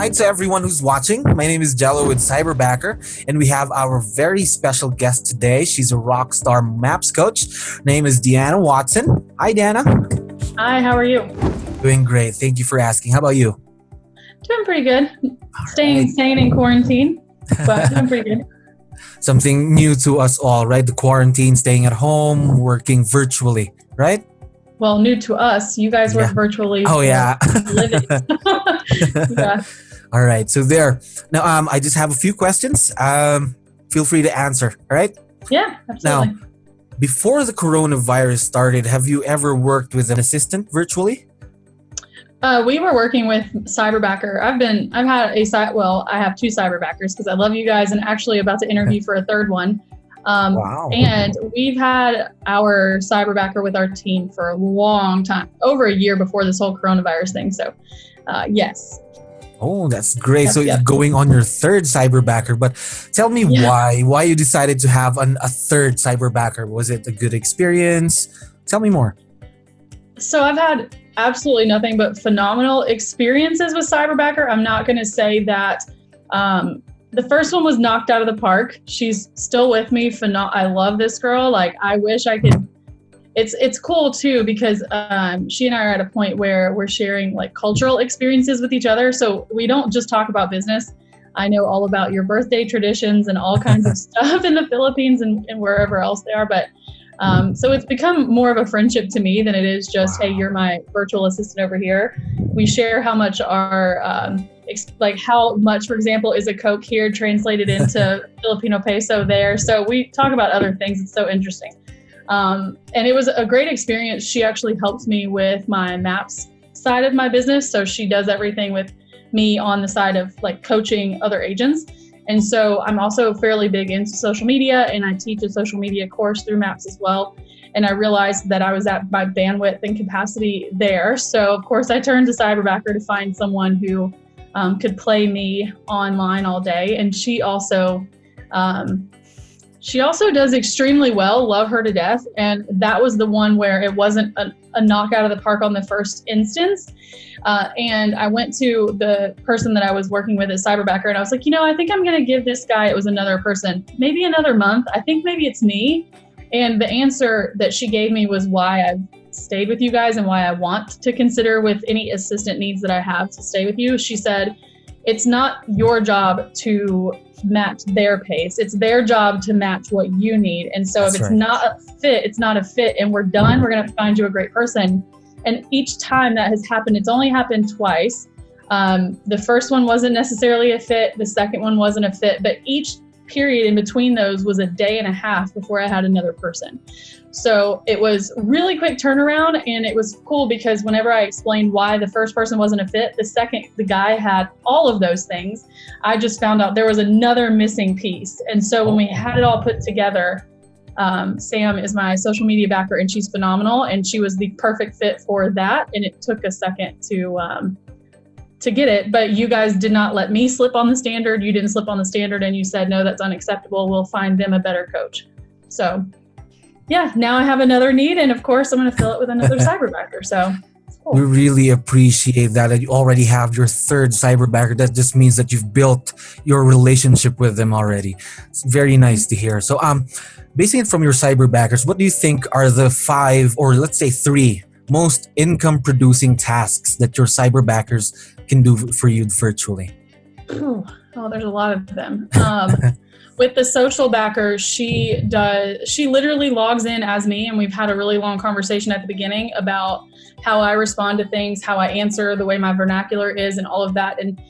Hi to everyone who's watching. My name is Jello with Cyberbacker, and we have our very special guest today. She's a rock star maps coach. Her name is Deana Watson. Hi, Deana. Hi, how are you? Doing great. Thank you for asking. How about you? Doing pretty good. All Staying right. sane in quarantine, but doing pretty good. Something new to us all, right? The quarantine, staying at home, working virtually, right? Well, new to us. You guys work Yeah. virtually. Oh, for yeah. a living. Yeah. All right. So there. Now, I just have a few questions. Feel free to answer. All right. Yeah, absolutely. Now, before the coronavirus started, have you ever worked with an assistant virtually? We were working with Cyberbacker. I have two Cyberbackers because I love you guys and actually about to interview for a third one. Wow. And we've had our Cyberbacker with our team for a long time, over a year before this whole coronavirus thing. So, yes. Oh, that's great. Yep, So yep. you're going on your third Cyberbacker, but tell me why you decided to have a third Cyberbacker. Was it a good experience? Tell me more. So I've had absolutely nothing but phenomenal experiences with Cyberbacker. I'm not going to say that the first one was knocked out of the park. She's still with me. I love this girl. Like, I wish I could. It's cool too because she and I are at a point where we're sharing like cultural experiences with each other. So we don't just talk about business. I know all about your birthday traditions and all kinds of stuff in the Philippines and wherever else they are. But so it's become more of a friendship to me than it is just, hey, you're my virtual assistant over here. We share how much our, how much, for example, is a Coke here translated into Filipino peso there. So we talk about other things. It's so interesting. And it was a great experience. She actually helped me with my maps side of my business. So she does everything with me on the side of like coaching other agents. And so I'm also fairly big into social media, and I teach a social media course through Maps as well. And I realized that I was at my bandwidth and capacity there. So of course I turned to Cyberbacker to find someone who could play me online all day. And she also does extremely well, love her to death. And that was the one where it wasn't a knockout of the park on the first instance. And I went to the person that I was working with at Cyberbacker, and I was like, I think I'm going to give this guy, it was another person, maybe another month. I think maybe it's me. And the answer that she gave me was why I've stayed with you guys and why I want to consider with any assistant needs that I have to stay with you. She said, it's not your job to match their pace. It's their job to match what you need. And so if it's not a fit, it's not a fit, and we're done, we're going to find you a great person. And each time that has happened, it's only happened twice. The first one wasn't necessarily a fit. The second one wasn't a fit, but each period in between those was a day and a half before I had another person. So it was really quick turnaround, and it was cool because whenever I explained why the first person wasn't a fit, the guy had all of those things. I just found out there was another missing piece. And so when we had it all put together, Sam is my social media backer, and she's phenomenal, and she was the perfect fit for that. And it took a second to get it, but you guys did not let me slip on the standard. You didn't slip on the standard, and you said, no, that's unacceptable. We'll find them a better coach. So yeah, now I have another need, and of course I'm going to fill it with another Cyberbacker. So cool. We really appreciate that you already have your third Cyberbacker. That just means that you've built your relationship with them already. It's very nice to hear. So basing it from your Cyberbackers, what do you think are the 5, or let's say 3 most income producing tasks that your Cyberbackers can do for you virtually? Oh, there's a lot of them. With the social backer, she literally logs in as me, and we've had a really long conversation at the beginning about how I respond to things, how I answer, the way my vernacular is, and all of that. And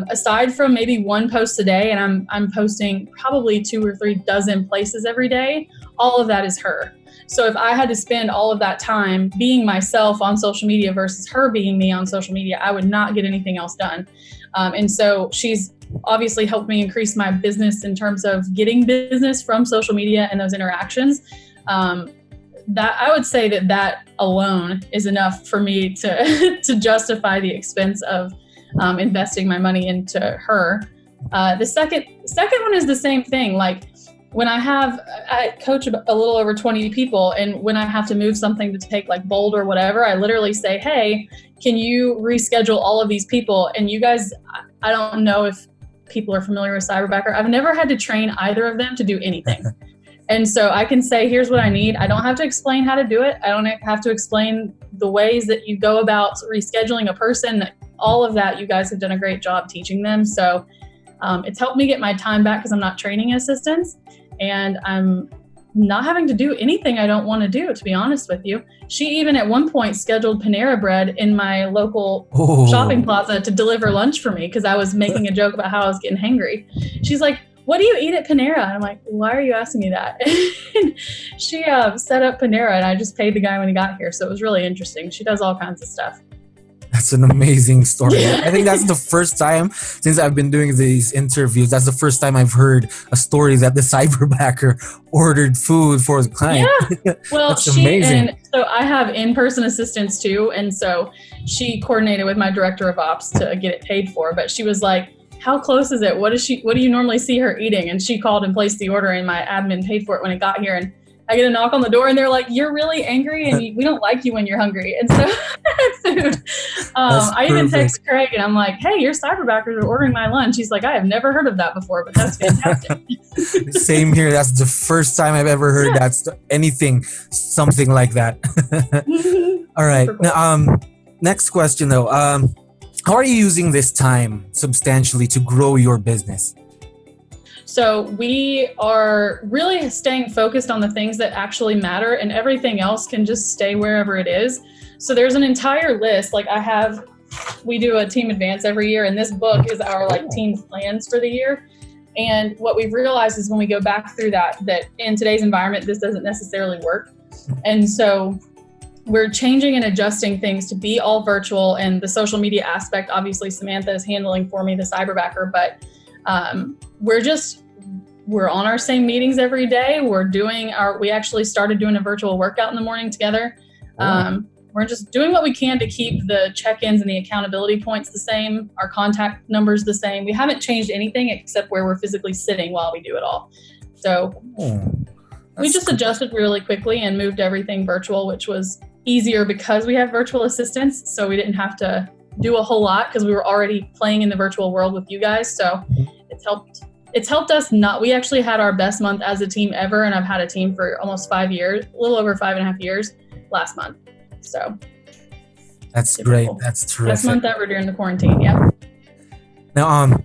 aside from maybe one post a day, and I'm posting probably 2 or 3 dozen places every day, all of that is her. So if I had to spend all of that time being myself on social media versus her being me on social media, I would not get anything else done. And so she's obviously helped me increase my business in terms of getting business from social media and those interactions. That I would say that alone is enough for me to justify the expense of investing my money into her. The second one is the same thing. Like, when I coach a little over 20 people, and when I have to move something to take like bold or whatever, I literally say, hey, can you reschedule all of these people? And you guys, I don't know if people are familiar with Cyberbacker. I've never had to train either of them to do anything. And so I can say, here's what I need. I don't have to explain how to do it. I don't have to explain the ways that you go about rescheduling a person. All of that, you guys have done a great job teaching them. So it's helped me get my time back because I'm not training assistants, and I'm not having to do anything I don't want to do, to be honest with you. She even at one point scheduled Panera Bread in my local shopping plaza to deliver lunch for me because I was making a joke about how I was getting hangry. She's like, what do you eat at Panera? And I'm like, why are you asking me that? And she set up Panera, and I just paid the guy when he got here. So it was really interesting. She does all kinds of stuff. That's an amazing story. I think that's the first time since I've been doing these interviews. That's the first time I've heard a story that the Cyberbacker ordered food for the client. Yeah. Well, that's amazing. And so I have in-person assistants too. And so she coordinated with my director of ops to get it paid for. But she was like, how close is it? What do you normally see her eating? And she called and placed the order, and my admin paid for it when it got here. And I get a knock on the door, and they're like, you're really angry, and we don't like you when you're hungry. And so food. I even text Craig, and I'm like, hey, your Cyberbackers are ordering my lunch. He's like, I have never heard of that before, but that's fantastic. Same here. That's the first time I've ever heard something like that. All right. Cool. Now, next question though. How are you using this time substantially to grow your business? So we are really staying focused on the things that actually matter, and everything else can just stay wherever it is. So there's an entire list. Like we do a team advance every year, and this book is our team plans for the year. And what we've realized is when we go back through that in today's environment, this doesn't necessarily work. And so we're changing and adjusting things to be all virtual, and the social media aspect, obviously Samantha is handling for me, the Cyberbacker, but we're on our same meetings every day. We actually started doing a virtual workout in the morning together. We're just doing what we can to keep the check-ins and the accountability points the same, our contact numbers the same. We haven't changed anything except where we're physically sitting while we do it all. So we just adjusted really quickly and moved everything virtual, which was easier because we have virtual assistants. So we didn't have to do a whole lot because we were already playing in the virtual world with you guys. So it's helped us we actually had our best month as a team ever. And I've had a team for almost 5 years, a little over 5.5 years last month. So that's great. That's terrific. Best month ever during the quarantine. Yeah. Now,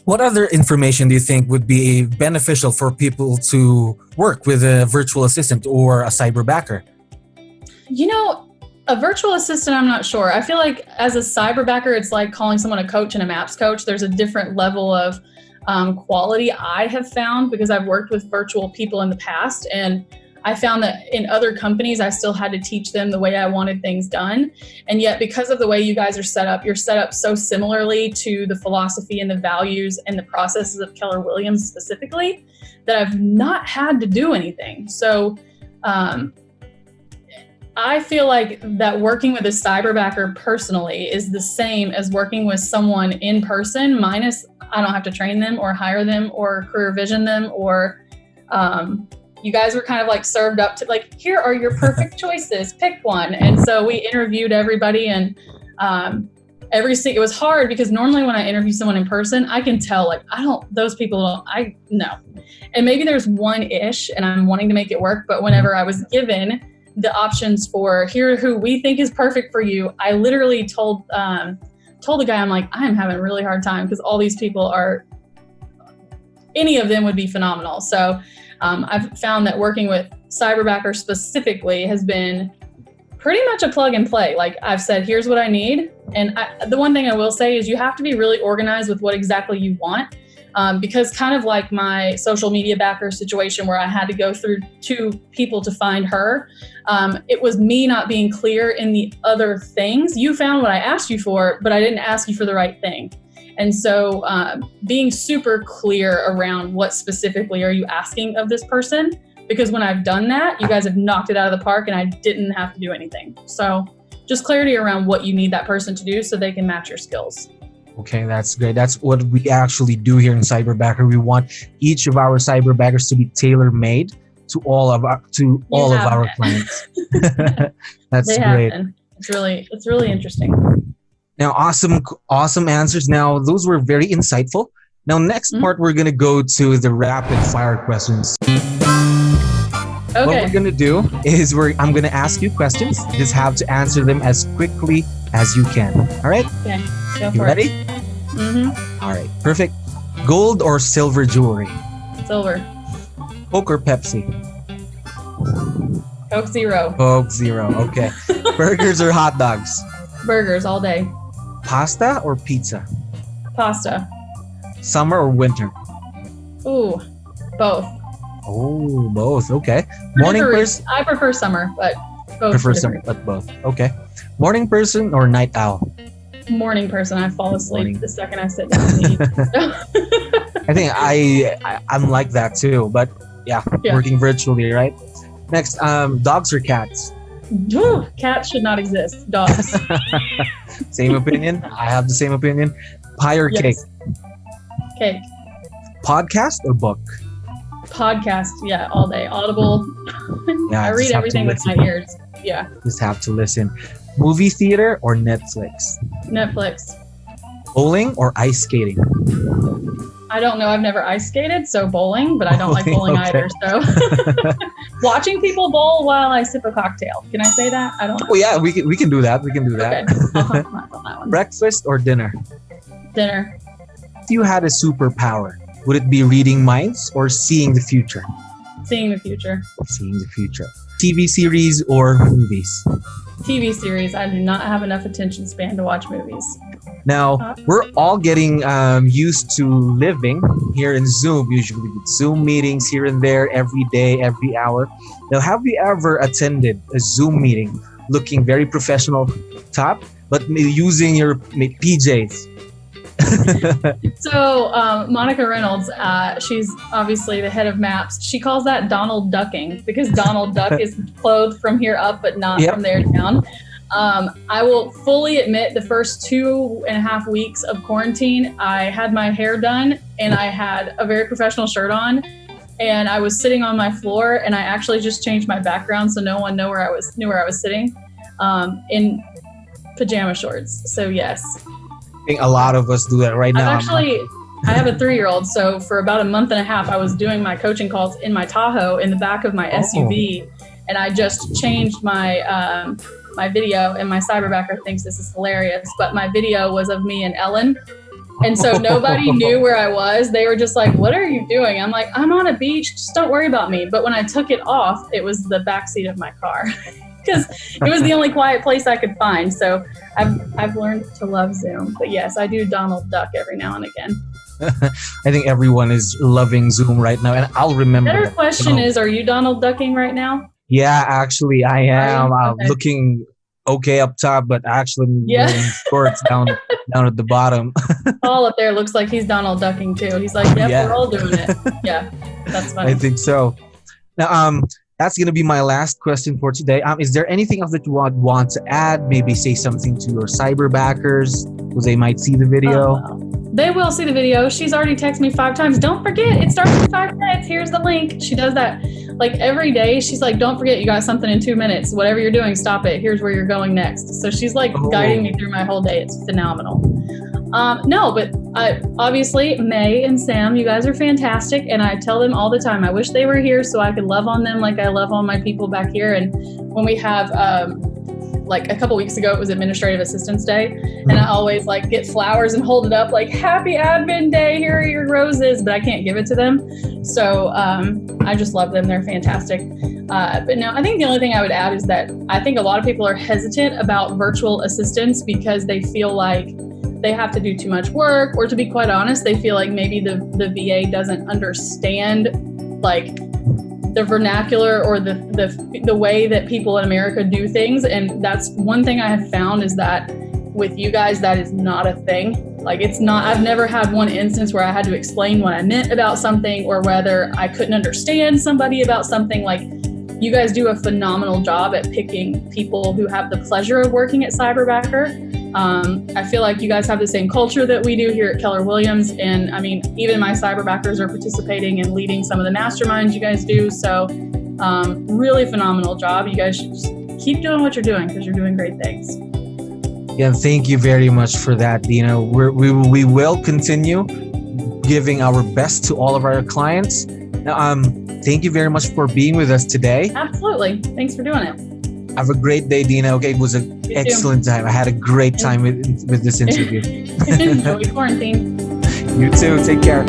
what other information do you think would be beneficial for people to work with a virtual assistant or a Cyberbacker? A virtual assistant, I'm not sure. I feel like as a Cyberbacker, it's like calling someone a coach and a maps coach. There's a different level of quality I have found because I've worked with virtual people in the past, and I found that in other companies, I still had to teach them the way I wanted things done. And yet, because of the way you guys are set up, you're set up so similarly to the philosophy and the values and the processes of Keller Williams specifically that I've not had to do anything. So I feel like that working with a Cyberbacker personally is the same as working with someone in person, minus I don't have to train them or hire them or career vision them or you guys were kind of like served up to like, here are your perfect choices, pick one. And so we interviewed everybody, and it was hard because normally when I interview someone in person, I can tell like, no. And maybe there's one-ish and I'm wanting to make it work. But whenever I was given the options for here who we think is perfect for you, I literally told the guy, I'm like, I'm having a really hard time because all these people any of them would be phenomenal. So I've found that working with Cyberbacker specifically has been pretty much a plug and play. Like I've said, here's what I need. And the one thing I will say is you have to be really organized with what exactly you want. Because kind of like my social media backer situation where I had to go through 2 people to find her, it was me not being clear in the other things. You found what I asked you for, but I didn't ask you for the right thing. And so being super clear around what specifically are you asking of this person, because when I've done that, you guys have knocked it out of the park and I didn't have to do anything. So just clarity around what you need that person to do so they can match your skills. Okay, that's great. That's what we actually do here in Cyberbacker. We want each of our Cyberbackers to be tailor-made to all of our clients. That's great. It's really interesting. Now, awesome answers. Now, those were very insightful. Now, next part, we're going to go to the rapid fire questions. Okay. What we're going to do is I'm going to ask you questions. You just have to answer them as quickly as you can. All right? Okay. Go You for ready? it. Mm-hmm. All right. Perfect. Gold or silver jewelry? Silver. Coke or Pepsi? Coke Zero. Coke Zero. Okay. Burgers or hot dogs? Burgers all day. Pasta or pizza? Pasta. Summer or winter? Ooh, both. Oh, both. Okay. Morning person. I prefer summer, but both. Prefer summer, but both. Okay. Morning person or night owl? Morning person. I fall asleep Morning. the second I sit down to eat. I think I'm like that too, but yeah, working virtually, right? Next, dogs or cats? Cats should not exist. Dogs. Same opinion. I have the same opinion. Pie or cake? Cake. Podcast or book? Podcast. Yeah, all day. Audible. Yeah, I read everything with my ears. Yeah. Just have to listen. Movie theater or Netflix? Netflix. Bowling or ice skating? I don't know. I've never ice skated, so bowling, but I don't like bowling either. So watching people bowl while I sip a cocktail. Can I say that? I don't know. Oh yeah, we can do that. We can do that. Okay. I'll compromise on that one. Breakfast or dinner? Dinner. If you had a superpower, would it be reading minds or seeing the future? Seeing the future. Seeing the future. TV series or movies? TV series. I do not have enough attention span to watch movies. Now, we're all getting used to living here in Zoom, usually with Zoom meetings here and there, every day, every hour. Now, have you ever attended a Zoom meeting looking very professional top, but using your PJs? So Monica Reynolds, she's obviously the head of maps. She calls that Donald ducking because Donald Duck is clothed from here up, but not from there down. I will fully admit the first 2.5 weeks of quarantine, I had my hair done and I had a very professional shirt on and I was sitting on my floor and I actually just changed my background so no one knew where I was sitting in pajama shorts. So yes. I think a lot of us do that right now. I have a 3-year-old, so for about a month and a half, I was doing my coaching calls in my Tahoe in the back of my SUV, and I just changed my my video, and my Cyberbacker thinks this is hilarious, but my video was of me and Ellen, and so nobody knew where I was. They were just like, "What are you doing?" I'm like, "I'm on a beach, just don't worry about me." But when I took it off, it was the backseat of my car. Because it was the only quiet place I could find. So I've learned to love Zoom. But yes, I do Donald Duck every now and again. I think everyone is loving Zoom right now, and I'll remember. Better question is, are you Donald Ducking right now? Yeah, actually, I am. Okay. Looking okay up top, but actually wearing shorts down at the bottom. Paul up there looks like he's Donald Ducking too. He's like, we're all doing it. Yeah, that's funny. I think so. Now, that's going to be my last question for today. Is there anything else that you want to add? Maybe say something to your Cyberbackers because they might see the video. They will see the video. She's already texted me 5 times. Don't forget, it starts in 5 minutes. Here's the link. She does that like every day. She's like, don't forget, you got something in 2 minutes. Whatever you're doing, stop it. Here's where you're going next. So she's like guiding me through my whole day. It's phenomenal. No, but obviously May and Sam, you guys are fantastic. And I tell them all the time, I wish they were here so I could love on them like I love on my people back here. And when we have, like a couple weeks ago, it was Administrative Assistance Day. And I always like get flowers and hold it up like, happy admin day, here are your roses, but I can't give it to them. So I just love them. They're fantastic. But no, I think the only thing I would add is that I think a lot of people are hesitant about virtual assistants because they feel like they have to do too much work, or to be quite honest, they feel like maybe the VA doesn't understand like the vernacular or the way that people in America do things. And that's one thing I have found is that with you guys, that is not a thing. Like it's not, I've never had one instance where I had to explain what I meant about something or whether I couldn't understand somebody about something. Like you guys do a phenomenal job at picking people who have the pleasure of working at Cyberbacker. I feel like you guys have the same culture that we do here at Keller Williams. And I mean, even my Cyberbackers are participating and leading some of the masterminds you guys do. So really phenomenal job. You guys should just keep doing what you're doing because you're doing great things. Yeah, thank you very much for that, Dina. We will continue giving our best to all of our clients. Thank you very much for being with us today. Absolutely. Thanks for doing it. Have a great day, Dina. Okay, it was an excellent time. I had a great time with this interview. Enjoy quarantine. You too. Take care.